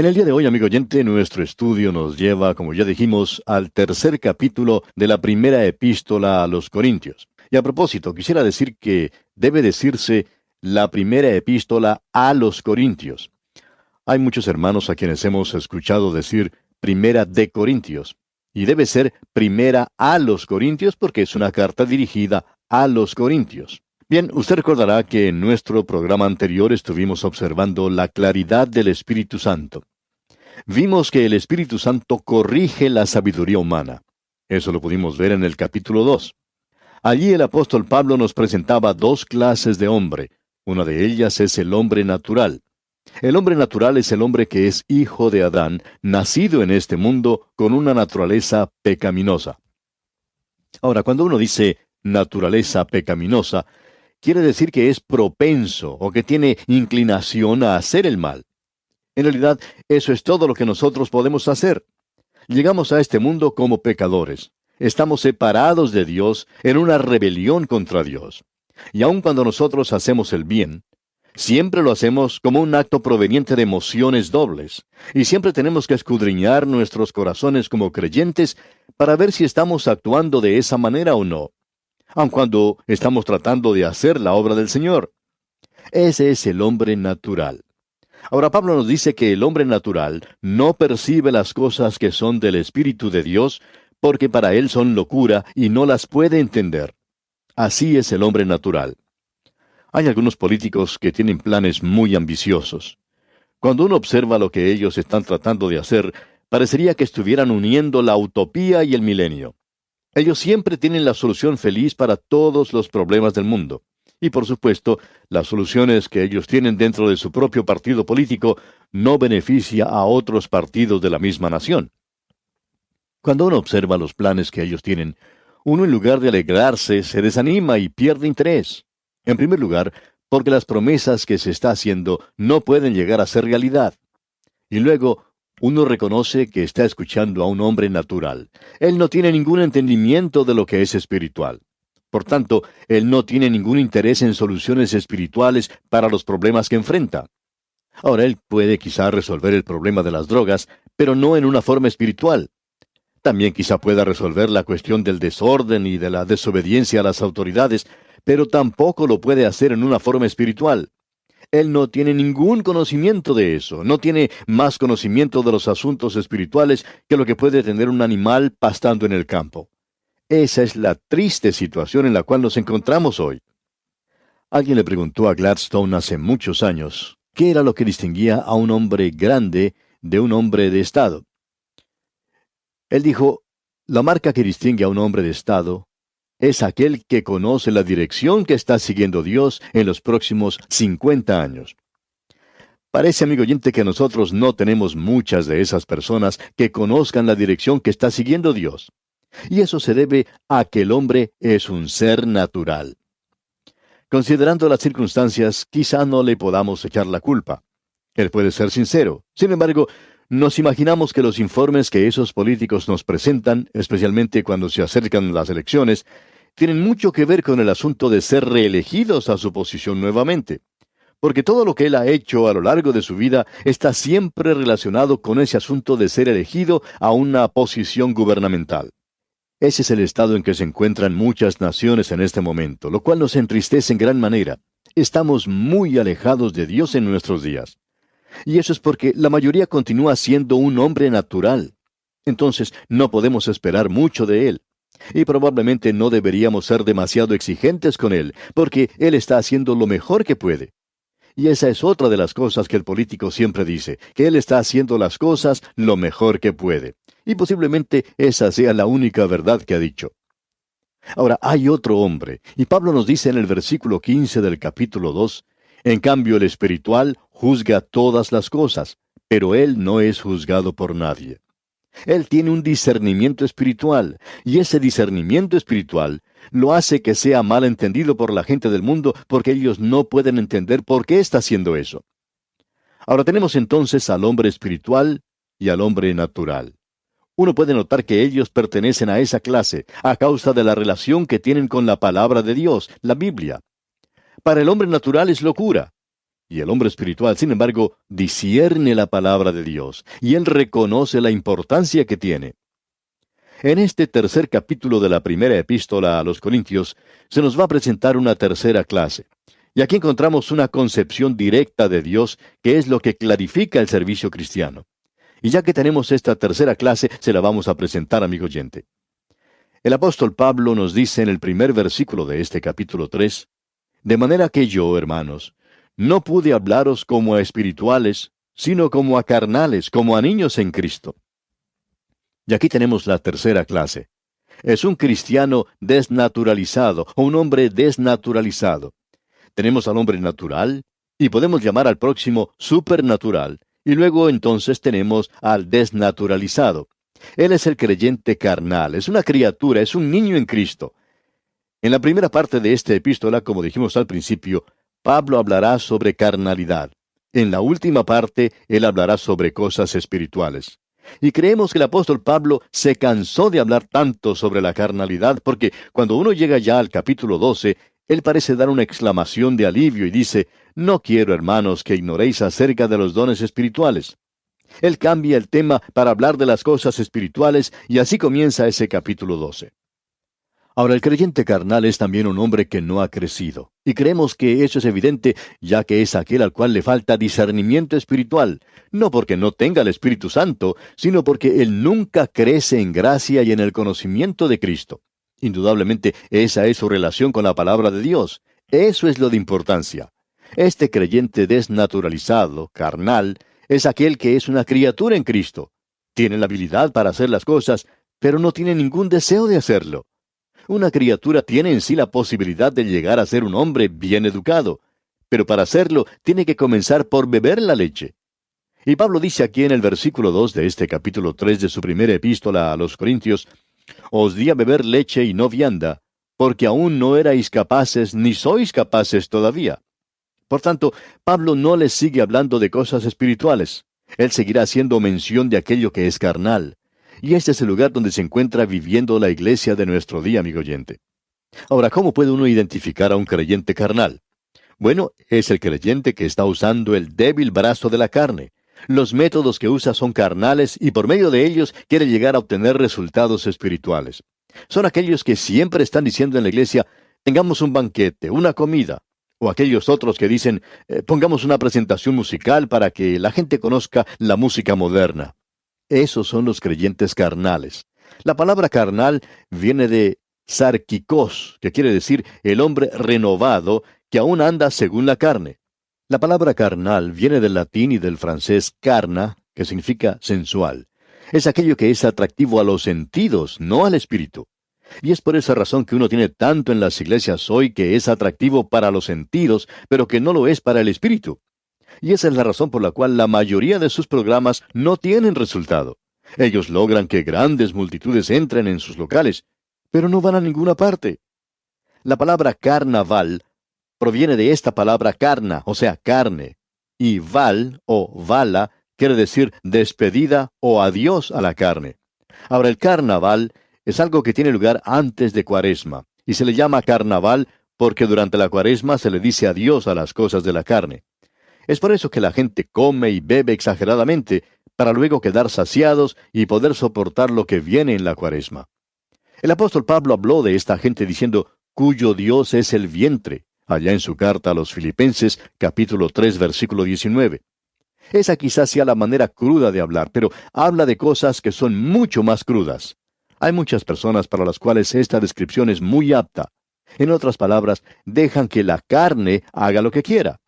En el día de hoy, amigo oyente, nuestro estudio nos lleva, como ya dijimos, al tercer capítulo de la primera epístola a los Corintios. Y a propósito, quisiera decir que debe decirse la primera epístola a los Corintios. Hay muchos hermanos a quienes hemos escuchado decir primera de Corintios, y debe ser primera a los Corintios porque es una carta dirigida a los Corintios. Bien, usted recordará que en nuestro programa anterior estuvimos observando la claridad del Espíritu Santo. Vimos que el Espíritu Santo corrige la sabiduría humana. Eso lo pudimos ver en el capítulo 2. Allí el apóstol Pablo nos presentaba dos clases de hombre. Una de ellas es el hombre natural. El hombre natural es el hombre que es hijo de Adán, nacido en este mundo con una naturaleza pecaminosa. Ahora, cuando uno dice naturaleza pecaminosa, quiere decir que es propenso o que tiene inclinación a hacer el mal. En realidad, eso es todo lo que nosotros podemos hacer. Llegamos a este mundo como pecadores. Estamos separados de Dios en una rebelión contra Dios. Y aun cuando nosotros hacemos el bien, siempre lo hacemos como un acto proveniente de emociones dobles. Y siempre tenemos que escudriñar nuestros corazones como creyentes para ver si estamos actuando de esa manera o no, aun cuando estamos tratando de hacer la obra del Señor. Ese es el hombre natural. Ahora Pablo nos dice que el hombre natural no percibe las cosas que son del Espíritu de Dios, porque para él son locura y no las puede entender. Así es el hombre natural. Hay algunos políticos que tienen planes muy ambiciosos. Cuando uno observa lo que ellos están tratando de hacer, parecería que estuvieran uniendo la utopía y el milenio. Ellos siempre tienen la solución feliz para todos los problemas del mundo. Y por supuesto, las soluciones que ellos tienen dentro de su propio partido político no beneficia a otros partidos de la misma nación. Cuando uno observa los planes que ellos tienen, uno en lugar de alegrarse se desanima y pierde interés. En primer lugar, porque las promesas que se está haciendo no pueden llegar a ser realidad. Y luego, uno reconoce que está escuchando a un hombre natural. Él no tiene ningún entendimiento de lo que es espiritual. Por tanto, él no tiene ningún interés en soluciones espirituales para los problemas que enfrenta. Ahora, él puede quizá resolver el problema de las drogas, pero no en una forma espiritual. También quizá pueda resolver la cuestión del desorden y de la desobediencia a las autoridades, pero tampoco lo puede hacer en una forma espiritual. Él no tiene ningún conocimiento de eso, no tiene más conocimiento de los asuntos espirituales que lo que puede tener un animal pastando en el campo. Esa es la triste situación en la cual nos encontramos hoy. Alguien le preguntó a Gladstone hace muchos años qué era lo que distinguía a un hombre grande de un hombre de Estado. Él dijo, la marca que distingue a un hombre de Estado es aquel que conoce la dirección que está siguiendo Dios en los próximos 50 años. Parece, amigo oyente, que nosotros no tenemos muchas de esas personas que conozcan la dirección que está siguiendo Dios. Y eso se debe a que el hombre es un ser natural. Considerando las circunstancias, quizá no le podamos echar la culpa. Él puede ser sincero. Sin embargo, nos imaginamos que los informes que esos políticos nos presentan, especialmente cuando se acercan las elecciones, tienen mucho que ver con el asunto de ser reelegidos a su posición nuevamente. Porque todo lo que él ha hecho a lo largo de su vida está siempre relacionado con ese asunto de ser elegido a una posición gubernamental. Ese es el estado en que se encuentran muchas naciones en este momento, lo cual nos entristece en gran manera. Estamos muy alejados de Dios en nuestros días. Y eso es porque la mayoría continúa siendo un hombre natural. Entonces, no podemos esperar mucho de él. Y probablemente no deberíamos ser demasiado exigentes con él, porque él está haciendo lo mejor que puede. Y esa es otra de las cosas que el político siempre dice, que él está haciendo las cosas lo mejor que puede. Y posiblemente esa sea la única verdad que ha dicho. Ahora, hay otro hombre, y Pablo nos dice en el versículo 15 del capítulo 2, en cambio el espiritual juzga todas las cosas, pero él no es juzgado por nadie. Él tiene un discernimiento espiritual, y ese discernimiento espiritual lo hace que sea mal entendido por la gente del mundo porque ellos no pueden entender por qué está haciendo eso. Ahora tenemos entonces al hombre espiritual y al hombre natural. Uno puede notar que ellos pertenecen a esa clase a causa de la relación que tienen con la palabra de Dios, la Biblia. Para el hombre natural es locura. Y el hombre espiritual, sin embargo, discierne la palabra de Dios, y él reconoce la importancia que tiene. En este tercer capítulo de la primera epístola a los Corintios, se nos va a presentar una tercera clase. Y aquí encontramos una concepción directa de Dios, que es lo que clarifica el servicio cristiano. Y ya que tenemos esta tercera clase, se la vamos a presentar, amigo oyente. El apóstol Pablo nos dice en el primer versículo de este capítulo 3, de manera que yo, hermanos, no pude hablaros como a espirituales, sino como a carnales, como a niños en Cristo. Y aquí tenemos la tercera clase. Es un cristiano desnaturalizado, o un hombre desnaturalizado. Tenemos al hombre natural, y podemos llamar al próximo supernatural, y luego entonces tenemos al desnaturalizado. Él es el creyente carnal, es una criatura, es un niño en Cristo. En la primera parte de esta epístola, como dijimos al principio, Pablo hablará sobre carnalidad. En la última parte, él hablará sobre cosas espirituales. Y creemos que el apóstol Pablo se cansó de hablar tanto sobre la carnalidad, porque cuando uno llega ya al capítulo 12, él parece dar una exclamación de alivio y dice, no quiero, hermanos, que ignoréis acerca de los dones espirituales. Él cambia el tema para hablar de las cosas espirituales y así comienza ese capítulo 12. Ahora, el creyente carnal es también un hombre que no ha crecido. Y creemos que eso es evidente, ya que es aquel al cual le falta discernimiento espiritual, no porque no tenga el Espíritu Santo, sino porque él nunca crece en gracia y en el conocimiento de Cristo. Indudablemente, esa es su relación con la palabra de Dios. Eso es lo de importancia. Este creyente desnaturalizado, carnal, es aquel que es una criatura en Cristo. Tiene la habilidad para hacer las cosas, pero no tiene ningún deseo de hacerlo. Una criatura tiene en sí la posibilidad de llegar a ser un hombre bien educado, pero para hacerlo tiene que comenzar por beber la leche. Y Pablo dice aquí en el versículo 2 de este capítulo 3 de su primera epístola a los Corintios, os di a beber leche y no vianda, porque aún no erais capaces ni sois capaces todavía. Por tanto, Pablo no les sigue hablando de cosas espirituales. Él seguirá haciendo mención de aquello que es carnal. Y este es el lugar donde se encuentra viviendo la iglesia de nuestro día, amigo oyente. Ahora, ¿cómo puede uno identificar a un creyente carnal? Bueno, es el creyente que está usando el débil brazo de la carne. Los métodos que usa son carnales y por medio de ellos quiere llegar a obtener resultados espirituales. Son aquellos que siempre están diciendo en la iglesia, tengamos un banquete, una comida. O aquellos otros que dicen, pongamos una presentación musical para que la gente conozca la música moderna. Esos son los creyentes carnales. La palabra carnal viene de sarkikos, que quiere decir el hombre renovado que aún anda según la carne. La palabra carnal viene del latín y del francés carna, que significa sensual. Es aquello que es atractivo a los sentidos, no al espíritu. Y es por esa razón que uno tiene tanto en las iglesias hoy que es atractivo para los sentidos, pero que no lo es para el espíritu. Y esa es la razón por la cual la mayoría de sus programas no tienen resultado. Ellos logran que grandes multitudes entren en sus locales, pero no van a ninguna parte. La palabra carnaval proviene de esta palabra carna, o sea, carne. Y val o vala quiere decir despedida o adiós a la carne. Ahora, el carnaval es algo que tiene lugar antes de Cuaresma, y se le llama carnaval porque durante la Cuaresma se le dice adiós a las cosas de la carne. Es por eso que la gente come y bebe exageradamente, para luego quedar saciados y poder soportar lo que viene en la Cuaresma. El apóstol Pablo habló de esta gente diciendo, cuyo Dios es el vientre, allá en su carta a los Filipenses, capítulo 3, versículo 19. Esa quizás sea la manera cruda de hablar, pero habla de cosas que son mucho más crudas. Hay muchas personas para las cuales esta descripción es muy apta. En otras palabras, dejan que la carne haga lo que quiera.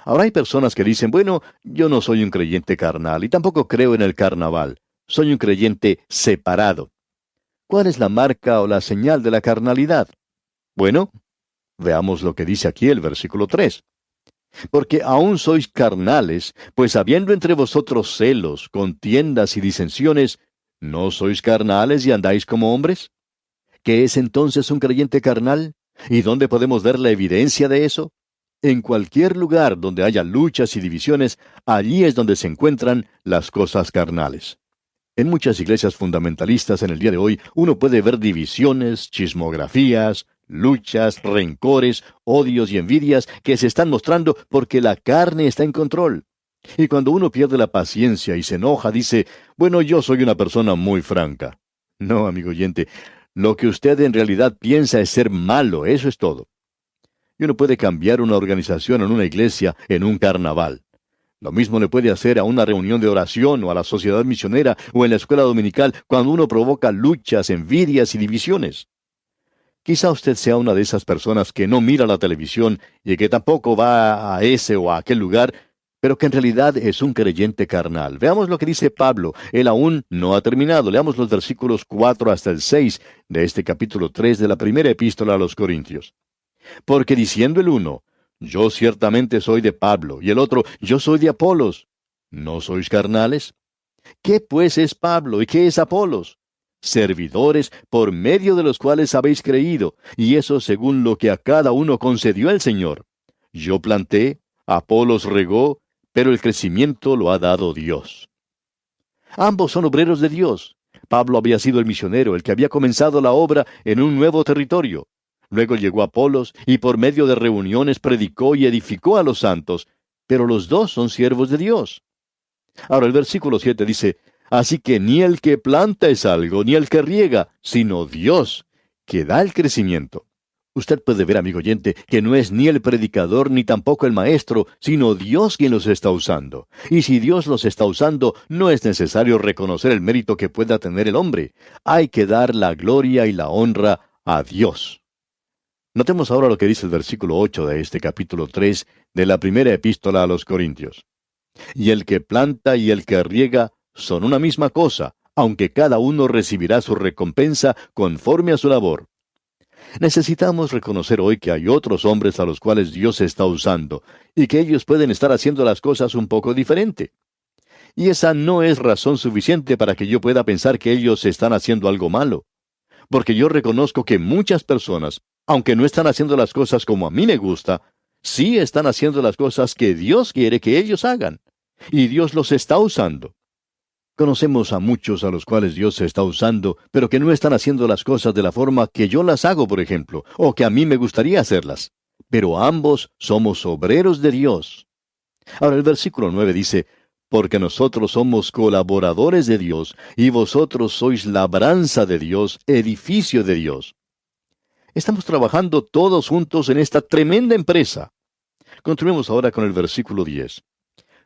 Ahora hay personas que dicen, bueno, yo no soy un creyente carnal y tampoco creo en el carnaval. Soy un creyente separado. ¿Cuál es la marca o la señal de la carnalidad? Bueno, veamos lo que dice aquí el versículo 3. Porque aún sois carnales, pues habiendo entre vosotros celos, contiendas y disensiones, ¿no sois carnales y andáis como hombres? ¿Qué es entonces un creyente carnal? ¿Y dónde podemos ver la evidencia de eso? En cualquier lugar donde haya luchas y divisiones, allí es donde se encuentran las cosas carnales. En muchas iglesias fundamentalistas en el día de hoy, uno puede ver divisiones, chismografías, luchas, rencores, odios y envidias que se están mostrando porque la carne está en control. Y cuando uno pierde la paciencia y se enoja, dice, bueno, yo soy una persona muy franca. No, amigo oyente, lo que usted en realidad piensa es ser malo, eso es todo. Y uno puede cambiar una organización en una iglesia en un carnaval. Lo mismo le puede hacer a una reunión de oración o a la sociedad misionera o en la escuela dominical cuando uno provoca luchas, envidias y divisiones. Quizá usted sea una de esas personas que no mira la televisión y que tampoco va a ese o a aquel lugar, pero que en realidad es un creyente carnal. Veamos lo que dice Pablo. Él aún no ha terminado. Leamos los versículos 4 hasta el 6 de este capítulo 3 de la primera epístola a los Corintios. Porque diciendo el uno, yo ciertamente soy de Pablo, y el otro, yo soy de Apolos, ¿no sois carnales? ¿Qué pues es Pablo y qué es Apolos? Servidores por medio de los cuales habéis creído, y eso según lo que a cada uno concedió el Señor. Yo planté, Apolos regó, pero el crecimiento lo ha dado Dios. Ambos son obreros de Dios. Pablo había sido el misionero, el que había comenzado la obra en un nuevo territorio. Luego llegó Apolos y por medio de reuniones predicó y edificó a los santos, pero los dos son siervos de Dios. Ahora el versículo 7 dice, así que ni el que planta es algo, ni el que riega, sino Dios, que da el crecimiento. Usted puede ver, amigo oyente, que no es ni el predicador ni tampoco el maestro, sino Dios quien los está usando. Y si Dios los está usando, no es necesario reconocer el mérito que pueda tener el hombre. Hay que dar la gloria y la honra a Dios. Notemos ahora lo que dice el versículo 8 de este capítulo 3 de la primera epístola a los Corintios. Y el que planta y el que riega son una misma cosa, aunque cada uno recibirá su recompensa conforme a su labor. Necesitamos reconocer hoy que hay otros hombres a los cuales Dios está usando, y que ellos pueden estar haciendo las cosas un poco diferente. Y esa no es razón suficiente para que yo pueda pensar que ellos están haciendo algo malo. Porque yo reconozco que muchas personas, aunque no están haciendo las cosas como a mí me gusta, sí están haciendo las cosas que Dios quiere que ellos hagan. Y Dios los está usando. Conocemos a muchos a los cuales Dios se está usando, pero que no están haciendo las cosas de la forma que yo las hago, por ejemplo, o que a mí me gustaría hacerlas. Pero ambos somos obreros de Dios. Ahora el versículo 9 dice, porque nosotros somos colaboradores de Dios, y vosotros sois labranza de Dios, edificio de Dios. Estamos trabajando todos juntos en esta tremenda empresa. Continuemos ahora con el versículo 10.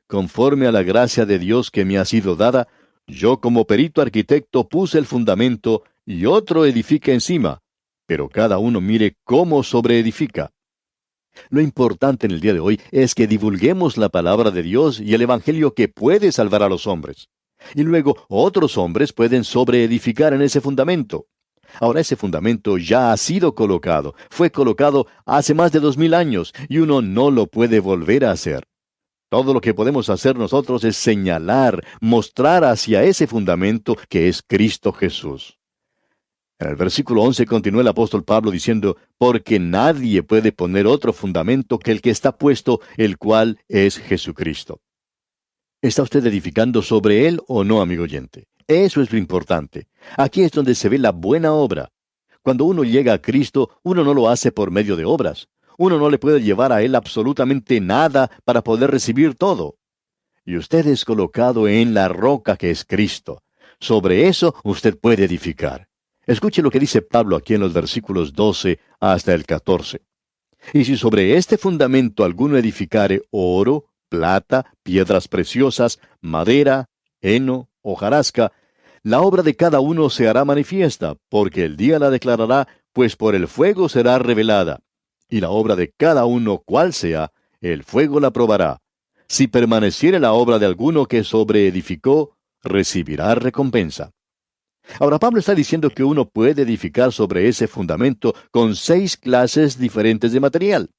Conforme a la gracia de Dios que me ha sido dada, yo como perito arquitecto puse el fundamento y otro edifica encima, pero cada uno mire cómo sobreedifica. Lo importante en el día de hoy es que divulguemos la palabra de Dios y el Evangelio que puede salvar a los hombres. Y luego otros hombres pueden sobreedificar en ese fundamento. Ahora ese fundamento ya ha sido colocado, fue colocado hace más de 2000 años y uno no lo puede volver a hacer. Todo lo que podemos hacer nosotros es señalar, mostrar hacia ese fundamento que es Cristo Jesús. En el versículo 11 continúa el apóstol Pablo diciendo, porque nadie puede poner otro fundamento que el que está puesto, el cual es Jesucristo. ¿Está usted edificando sobre él o no, amigo oyente? Eso es lo importante. Aquí es donde se ve la buena obra. Cuando uno llega a Cristo, uno no lo hace por medio de obras. Uno no le puede llevar a él absolutamente nada para poder recibir todo. Y usted es colocado en la roca que es Cristo. Sobre eso usted puede edificar. Escuche lo que dice Pablo aquí en los versículos 12 hasta el 14. Y si sobre este fundamento alguno edificare oro, plata, piedras preciosas, madera, heno, hojarasca, la obra de cada uno se hará manifiesta, porque el día la declarará, pues por el fuego será revelada. Y la obra de cada uno, cual sea, el fuego la probará. Si permaneciere la obra de alguno que sobreedificó, recibirá recompensa. Ahora Pablo está diciendo que uno puede edificar sobre ese fundamento con 6 clases diferentes de material.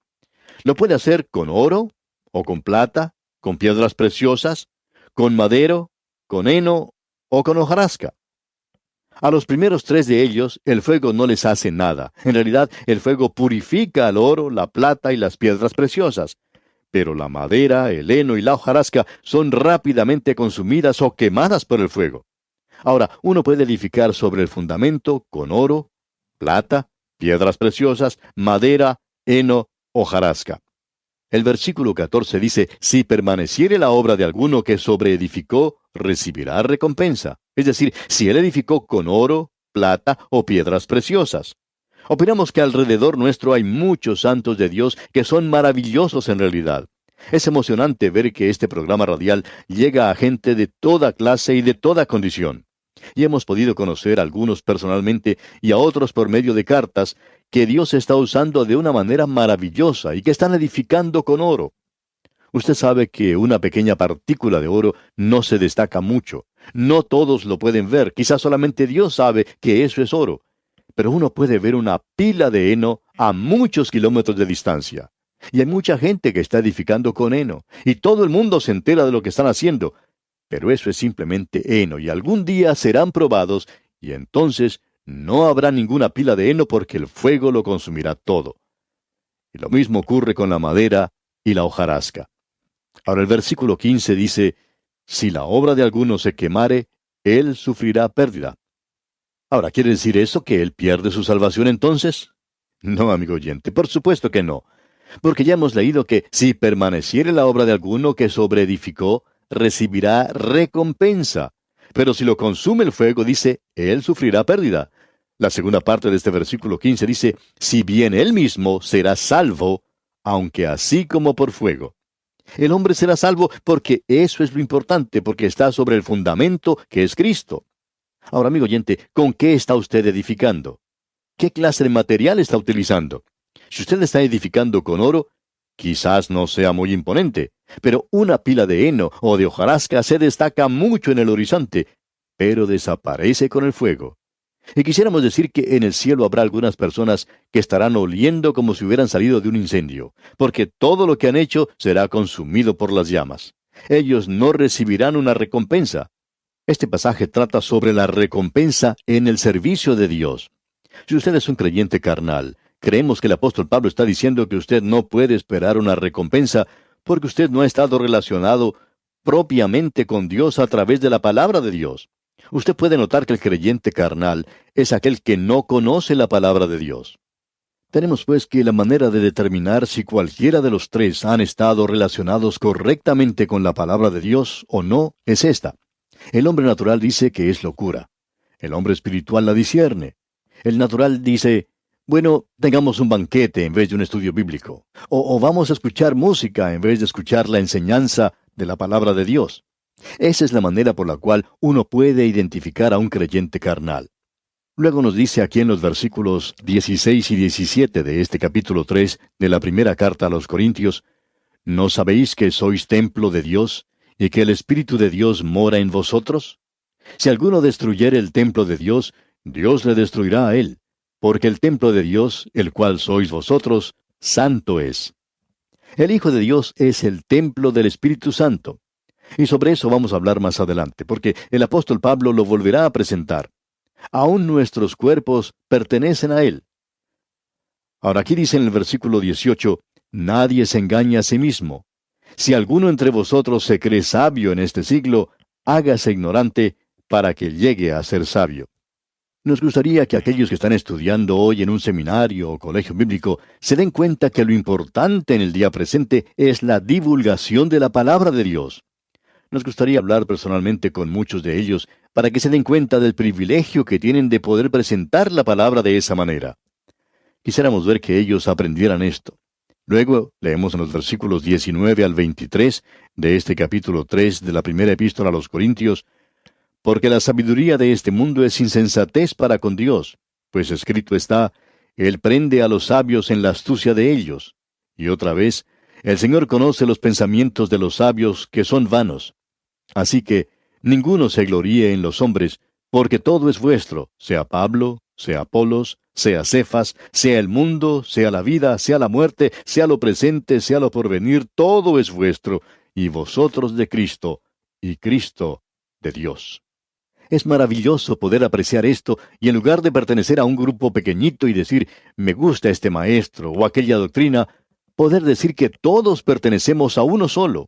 Lo puede hacer con oro, o con plata, con piedras preciosas, con madero, con heno o con hojarasca. A los primeros 3 de ellos, el fuego no les hace nada. En realidad, el fuego purifica el oro, la plata y las piedras preciosas. Pero la madera, el heno y la hojarasca son rápidamente consumidas o quemadas por el fuego. Ahora, uno puede edificar sobre el fundamento con oro, plata, piedras preciosas, madera, heno, hojarasca. El versículo 14 dice, si permaneciere la obra de alguno que sobreedificó, recibirá recompensa. Es decir, si él edificó con oro, plata o piedras preciosas. Opinamos que alrededor nuestro hay muchos santos de Dios que son maravillosos en realidad. Es emocionante ver que este programa radial llega a gente de toda clase y de toda condición. Y hemos podido conocer a algunos personalmente y a otros por medio de cartas que Dios está usando de una manera maravillosa y que están edificando con oro. Usted sabe que una pequeña partícula de oro no se destaca mucho. No todos lo pueden ver, quizás solamente Dios sabe que eso es oro. Pero uno puede ver una pila de heno a muchos kilómetros de distancia. Y hay mucha gente que está edificando con heno, y todo el mundo se entera de lo que están haciendo. Pero eso es simplemente heno, y algún día serán probados, y entonces no habrá ninguna pila de heno porque el fuego lo consumirá todo. Y lo mismo ocurre con la madera y la hojarasca. Ahora el versículo 15 dice, si la obra de alguno se quemare, él sufrirá pérdida. Ahora, ¿quiere decir eso que él pierde su salvación entonces? No, amigo oyente, por supuesto que no. Porque ya hemos leído que si permaneciere la obra de alguno que sobreedificó, recibirá recompensa. Pero si lo consume el fuego, dice, él sufrirá pérdida. La segunda parte de este versículo 15 dice, si bien él mismo será salvo, aunque así como por fuego. El hombre será salvo porque eso es lo importante, porque está sobre el fundamento que es Cristo. Ahora, amigo oyente, ¿con qué está usted edificando? ¿Qué clase de material está utilizando? Si usted está edificando con oro, quizás no sea muy imponente, pero una pila de heno o de hojarasca se destaca mucho en el horizonte, pero desaparece con el fuego. Y quisiéramos decir que en el cielo habrá algunas personas que estarán oliendo como si hubieran salido de un incendio, porque todo lo que han hecho será consumido por las llamas. Ellos no recibirán una recompensa. Este pasaje trata sobre la recompensa en el servicio de Dios. Si usted es un creyente carnal, creemos que el apóstol Pablo está diciendo que usted no puede esperar una recompensa porque usted no ha estado relacionado propiamente con Dios a través de la palabra de Dios. Usted puede notar que el creyente carnal es aquel que no conoce la palabra de Dios. Tenemos pues que la manera de determinar si cualquiera de los tres han estado relacionados correctamente con la palabra de Dios o no es esta. El hombre natural dice que es locura. El hombre espiritual la discierne. El natural dice, bueno, tengamos un banquete en vez de un estudio bíblico. O vamos a escuchar música en vez de escuchar la enseñanza de la palabra de Dios. Esa es la manera por la cual uno puede identificar a un creyente carnal. Luego nos dice aquí en los versículos 16 y 17 de este capítulo 3 de la primera carta a los Corintios, ¿no sabéis que sois templo de Dios y que el Espíritu de Dios mora en vosotros? Si alguno destruyere el templo de Dios, Dios le destruirá a él, porque el templo de Dios, el cual sois vosotros, santo es. El Hijo de Dios es el templo del Espíritu Santo. Y sobre eso vamos a hablar más adelante, porque el apóstol Pablo lo volverá a presentar. Aún nuestros cuerpos pertenecen a Él. Ahora aquí dice en el versículo 18, nadie se engaña a sí mismo. Si alguno entre vosotros se cree sabio en este siglo, hágase ignorante para que llegue a ser sabio. Nos gustaría que aquellos que están estudiando hoy en un seminario o colegio bíblico se den cuenta que lo importante en el día presente es la divulgación de la palabra de Dios. Nos gustaría hablar personalmente con muchos de ellos para que se den cuenta del privilegio que tienen de poder presentar la palabra de esa manera. Quisiéramos ver que ellos aprendieran esto. Luego leemos en los versículos 19 al 23 de este capítulo 3 de la primera epístola a los Corintios, porque la sabiduría de este mundo es insensatez para con Dios, pues escrito está, Él prende a los sabios en la astucia de ellos. Y otra vez, el Señor conoce los pensamientos de los sabios que son vanos. Así que ninguno se gloríe en los hombres, porque todo es vuestro, sea Pablo, sea Apolos, sea Cefas, sea el mundo, sea la vida, sea la muerte, sea lo presente, sea lo porvenir, todo es vuestro, y vosotros de Cristo, y Cristo de Dios. Es maravilloso poder apreciar esto, y en lugar de pertenecer a un grupo pequeñito y decir, me gusta este maestro o aquella doctrina, poder decir que todos pertenecemos a uno solo.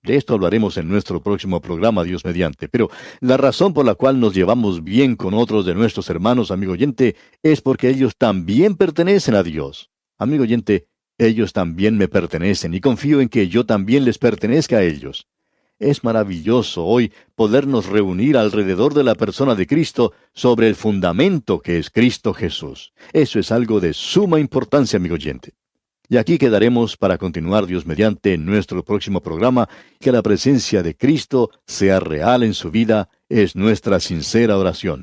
De esto hablaremos en nuestro próximo programa, Dios mediante. Pero la razón por la cual nos llevamos bien con otros de nuestros hermanos, amigo oyente, es porque ellos también pertenecen a Dios. Amigo oyente, ellos también me pertenecen y confío en que yo también les pertenezca a ellos. Es maravilloso hoy podernos reunir alrededor de la persona de Cristo sobre el fundamento que es Cristo Jesús. Eso es algo de suma importancia, amigo oyente. Y aquí quedaremos para continuar, Dios mediante, en nuestro próximo programa. Que la presencia de Cristo sea real en su vida es nuestra sincera oración.